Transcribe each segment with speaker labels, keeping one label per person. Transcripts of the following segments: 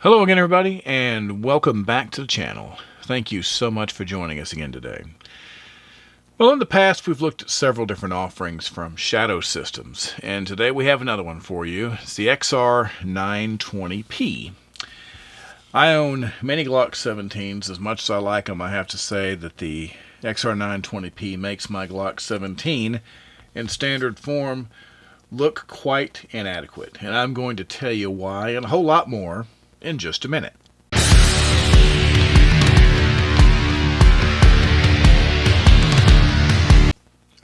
Speaker 1: Hello again, everybody, and welcome back to the channel. Thank you so much for joining us again today. Well, in the past, we've looked at several different offerings from Shadow Systems, and today we have another one for you. It's the XR920P. I own many Glock 17s. As much as I like them, I have to say that the XR920P makes my Glock 17 in standard form look quite inadequate, and I'm going to tell you why and a whole lot more in just a minute.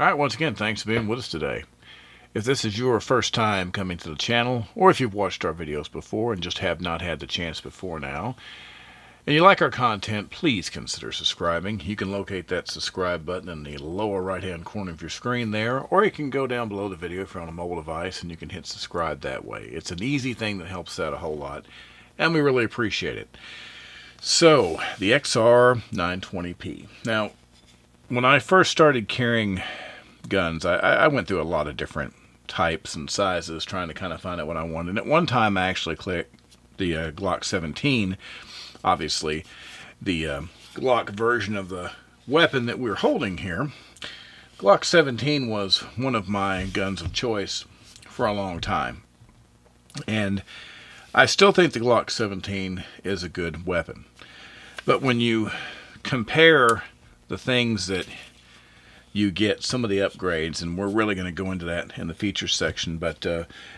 Speaker 1: Alright, once again, thanks for being with us today. If this is your first time coming to the channel, or if you've watched our videos before and just have not had the chance before now, and you like our content, please consider subscribing. You can locate that subscribe button in the lower right hand corner of your screen there, or you can go down below the video if you're on a mobile device and you can hit subscribe that way. It's an easy thing that helps out a whole lot, and we really appreciate it. So, the XR920P. Now, when I first started carrying guns, I went through a lot of different types and sizes trying to kind of find out what I wanted. And at one time, I actually clicked the Glock 17, obviously the Glock version of the weapon that we're holding here. Glock 17 was one of my guns of choice for a long time. And I still think the Glock 17 is a good weapon. But when you compare the things that you get, some of the upgrades, and we're really going to go into that in the features section, but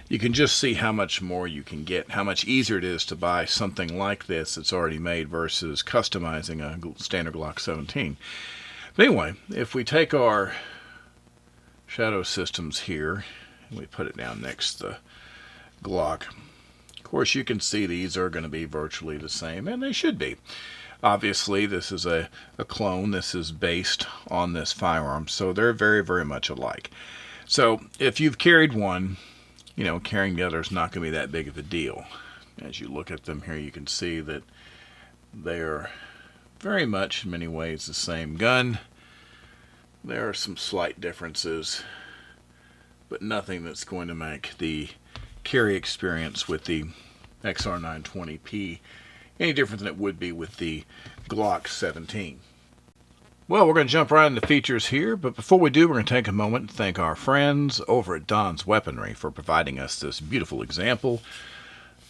Speaker 1: you can just see how much more you can get, how much easier it is to buy something like this that's already made versus customizing a standard Glock 17. But anyway, if we take our Shadow Systems here, and we put it down next to the Glock, of course you can see these are going to be virtually the same, and they should be. Obviously, this is a clone. This is based on this firearm, so they're very, very much alike. So if you've carried one, you know, carrying the other is not going to be that big of a deal. As you look at them here, you can see that they are very much, in many ways, the same gun. There are some slight differences, but nothing that's going to make the carry experience with the XR920P any different than it would be with the Glock 17. Well, we're going to jump right into features here, but before we do, we're going to take a moment to thank our friends over at Don's Weaponry for providing us this beautiful example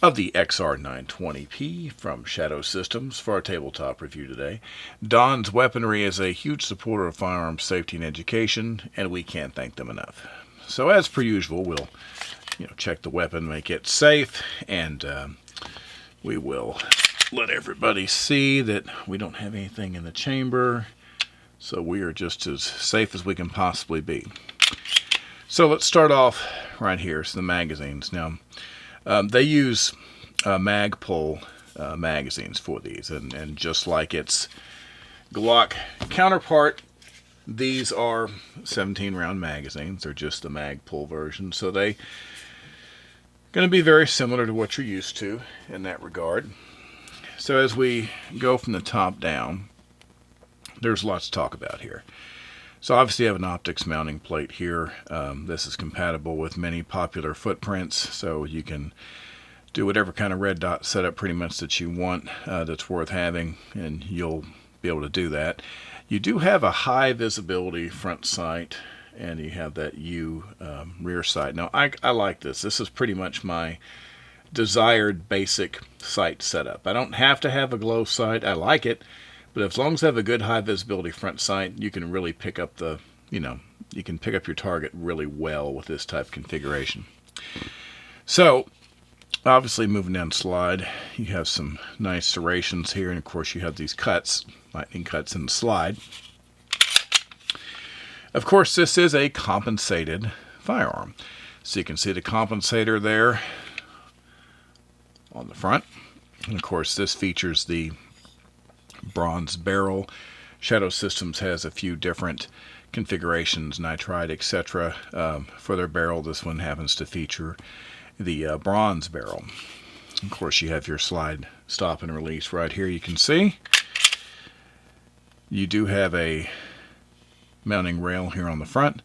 Speaker 1: of the XR920P from Shadow Systems for our tabletop review today. Don's Weaponry is a huge supporter of firearms safety and education, and we can't thank them enough. So as per usual, we'll check the weapon, make it safe, and we will let everybody see that we don't have anything in the chamber, so we are just as safe as we can possibly be. So let's start off right here. So the magazines. Now, they use Magpul magazines for these, and just like its Glock counterpart, these are 17-round magazines. They're just the Magpul version, so they going to be very similar to what you're used to in that regard. So as we go from the top down, there's lots to talk about here. So obviously you have an optics mounting plate here. This is compatible with many popular footprints, so you can do whatever kind of red dot setup pretty much that you want that's worth having, and you'll be able to do that. You do have a high visibility front sight, and you have that U rear sight. Now, I like this. This is pretty much my desired basic sight setup. I don't have to have a glow sight. I like it, but as long as I have a good high visibility front sight, you can really pick up the, you can pick up your target really well with this type of configuration. So, obviously moving down the slide, you have some nice serrations here, and of course you have these cuts, lightning cuts in the slide. Of course, this is a compensated firearm. So you can see the compensator there on the front. And of course, this features the bronze barrel. Shadow Systems has a few different configurations, nitride, etc. For their barrel. This one happens to feature the bronze barrel. Of course, you have your slide stop and release right here. You can see you do have a mounting rail here on the front,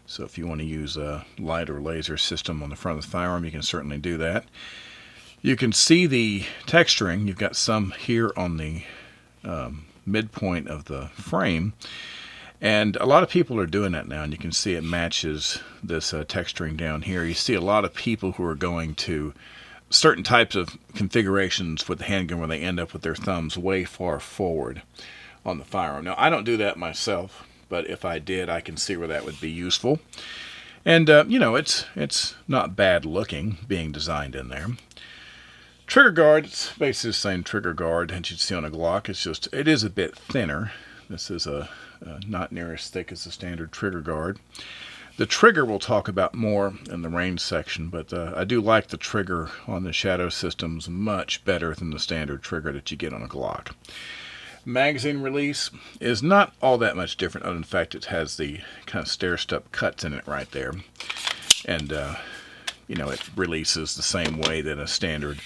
Speaker 1: so if you want to use a light or laser system on the front of the firearm, you can certainly do that. You can see the texturing. You've got some here on the midpoint of the frame, and a lot of people are doing that now, and you can see it matches this texturing down here. You see a lot of people who are going to certain types of configurations with the handgun where they end up with their thumbs way far forward on the firearm. Now, I don't do that myself, but if I did, I can see where that would be useful. And, you know, it's not bad looking being designed in there. Trigger guard, it's basically the same trigger guard that you'd see on a Glock. It's just, it is a bit thinner. This is not near as thick as the standard trigger guard. The trigger we'll talk about more in the range section, but I do like the trigger on the Shadow Systems much better than the standard trigger that you get on a Glock. Magazine release is not all that much different, other than the fact it has the kind of stair-step cuts in it right there. And, you know, it releases the same way that a standard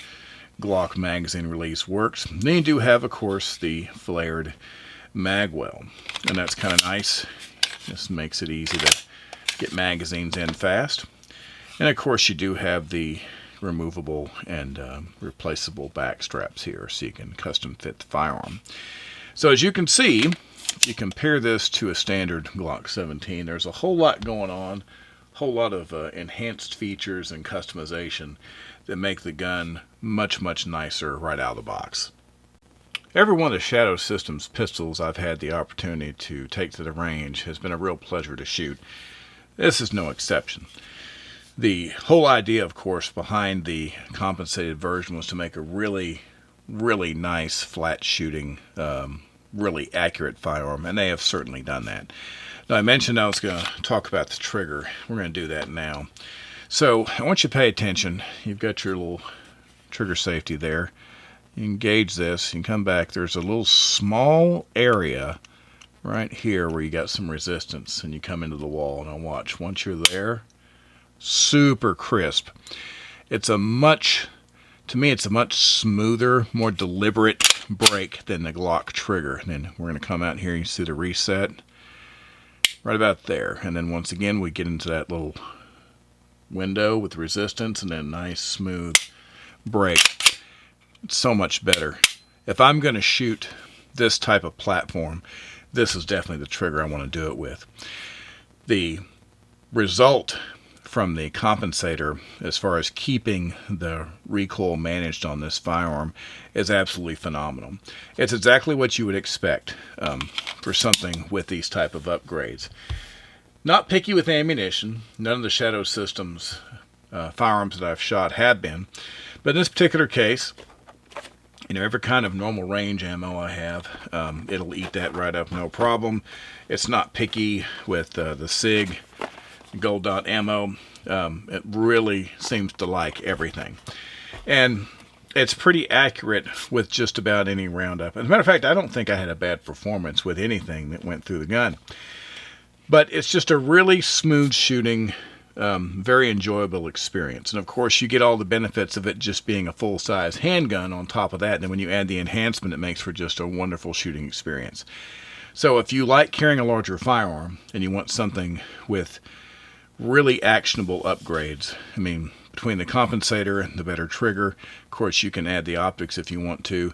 Speaker 1: Glock magazine release works. Then you do have, of course, the flared mag well, and that's kind of nice. This makes it easy to get magazines in fast. And of course you do have the removable and replaceable back straps here, so you can custom fit the firearm. So as you can see, if you compare this to a standard Glock 17, there's a whole lot going on, a whole lot of enhanced features and customization that make the gun much, much nicer right out of the box. Every one of the Shadow Systems pistols I've had the opportunity to take to the range has been a real pleasure to shoot. This is no exception. The whole idea, of course, behind the compensated version was to make a really, really nice, flat shooting, really accurate firearm, and they have certainly done that. Now, I mentioned I was going to talk about the trigger. We're going to do that now. So, I want you to pay attention. You've got your little trigger safety there. You engage this, you can come back. There's a little small area right here where you got some resistance, and you come into the wall. Now watch, once you're there, super crisp. It's a much, to me, it's a much smoother, more deliberate break than the Glock trigger. And then we're going to come out here and you see the reset right about there. And then once again, we get into that little window with resistance, and then nice smooth break. It's so much better. If I'm going to shoot this type of platform, this is definitely the trigger I want to do it with. The result from the compensator, as far as keeping the recoil managed on this firearm, is absolutely phenomenal. It's exactly what you would expect for something with these type of upgrades. Not picky with ammunition. None of the Shadow Systems firearms that I've shot have been. But in this particular case, you know, every kind of normal range ammo I have, it'll eat that right up, no problem. It's not picky with the SIG Gold Dot ammo. It really seems to like everything. And it's pretty accurate with just about any roundup. As a matter of fact, I don't think I had a bad performance with anything that went through the gun. But it's just a really smooth shooting, very enjoyable experience. And of course, you get all the benefits of it just being a full-size handgun on top of that. And then when you add the enhancement, it makes for just a wonderful shooting experience. So if you like carrying a larger firearm and you want something with really actionable upgrades, I mean, between the compensator and the better trigger, of course, you can add the optics if you want to.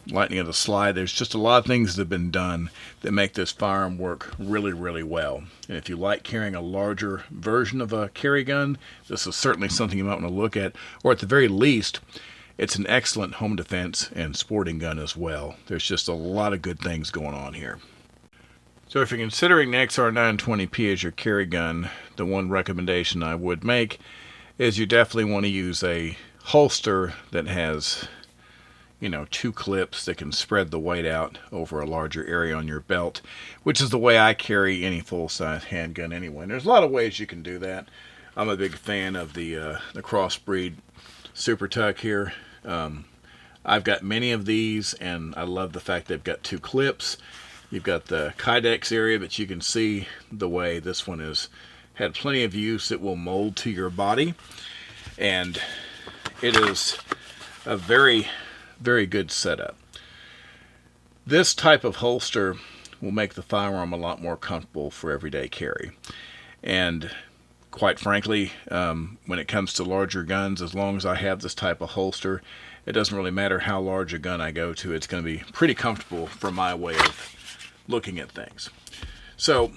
Speaker 1: Lightning of the slide. There's just a lot of things that have been done that make this firearm work really, really well. And if you like carrying a larger version of a carry gun, this is certainly something you might want to look at. Or at the very least, it's an excellent home defense and sporting gun as well. There's just a lot of good things going on here. So if you're considering the XR920P as your carry gun, the one recommendation I would make is you definitely want to use a holster that has, you know, 2 clips that can spread the weight out over a larger area on your belt, which is the way I carry any full-size handgun anyway. And there's a lot of ways you can do that. I'm a big fan of the crossbreed Super Tuck here. I've got many of these, and I love the fact they've got 2 clips. You've got the Kydex area, but you can see the way this one has had plenty of use. It will mold to your body, and it is a very, very good setup. This type of holster will make the firearm a lot more comfortable for everyday carry. And of Quite frankly, when it comes to larger guns, as long as I have this type of holster, it doesn't really matter how large a gun I go to. It's going to be pretty comfortable for my way of looking at things. So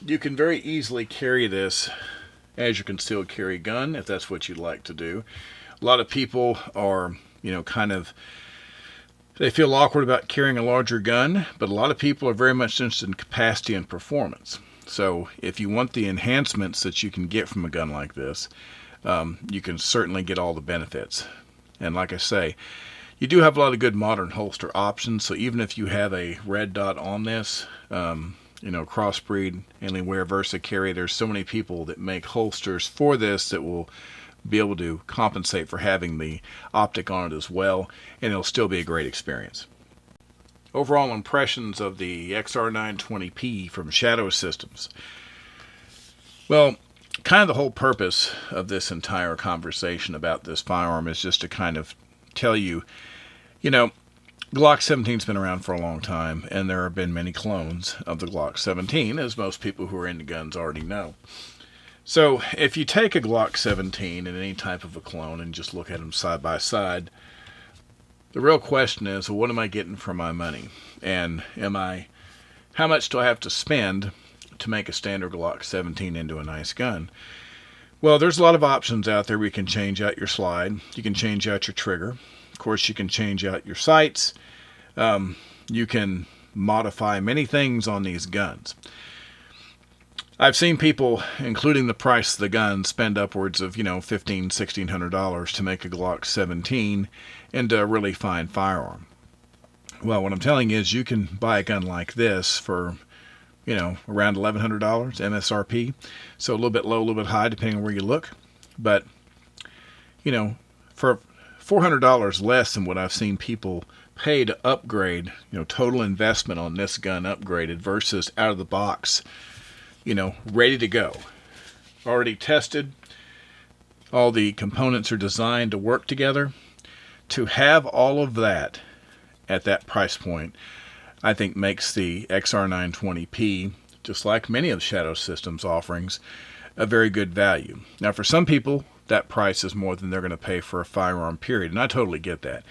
Speaker 1: you can very easily carry this as your concealed carry gun if that's what you'd like to do. A lot of people are, they feel awkward about carrying a larger gun, but a lot of people are very much interested in capacity and performance. So if you want the enhancements that you can get from a gun like this, you can certainly get all the benefits. And like I say, you do have a lot of good modern holster options. So even if you have a red dot on this, crossbreed, Alienware, Versa Carry, there's so many people that make holsters for this that will be able to compensate for having the optic on it as well, and it'll still be a great experience. Overall impressions of the XR920P from Shadow Systems. Well, kind of the whole purpose of this entire conversation about this firearm is just to kind of tell you, Glock 17's been around for a long time, and there have been many clones of the Glock 17, as most people who are into guns already know. So if you take a Glock 17 and any type of a clone and just look at them side by side, the real question is, well, what am I getting for my money? And how much do I have to spend to make a standard Glock 17 into a nice gun? Well, there's a lot of options out there where you can change out your slide. You can change out your trigger. Of course, you can change out your sights. You can modify many things on these guns. I've seen people, including the price of the gun, spend upwards of, $1,500, $1,600 to make a Glock 17 into a really fine firearm. Well, what I'm telling you is you can buy a gun like this for, around $1,100 MSRP. So a little bit low, a little bit high, depending on where you look. But, for $400 less than what I've seen people pay to upgrade, total investment on this gun upgraded versus out of the box, ready to go. Already tested. All the components are designed to work together. To have all of that at that price point, I think makes the XR920P, just like many of the Shadow Systems offerings, a very good value. Now, for some people, that price is more than they're going to pay for a firearm, period, and I totally get that.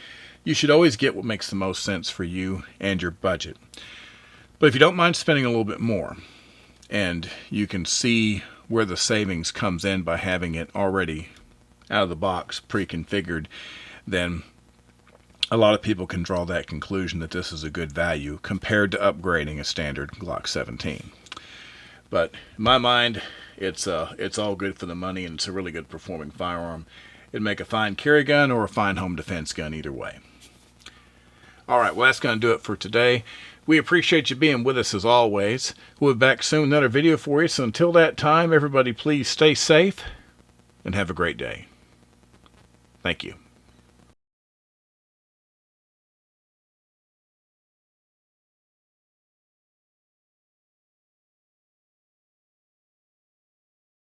Speaker 1: You should always get what makes the most sense for you and your budget. But if you don't mind spending a little bit more, and you can see where the savings comes in by having it already out of the box, pre-configured, then a lot of people can draw that conclusion that this is a good value compared to upgrading a standard Glock 17. But in my mind, it's all good for the money, and it's a really good performing firearm. It'd make a fine carry gun or a fine home defense gun either way. All right, well, that's going to do it for today. We appreciate you being with us as always. We'll be back soon, another video for you. So until that time, everybody please stay safe and have a great day. Thank you.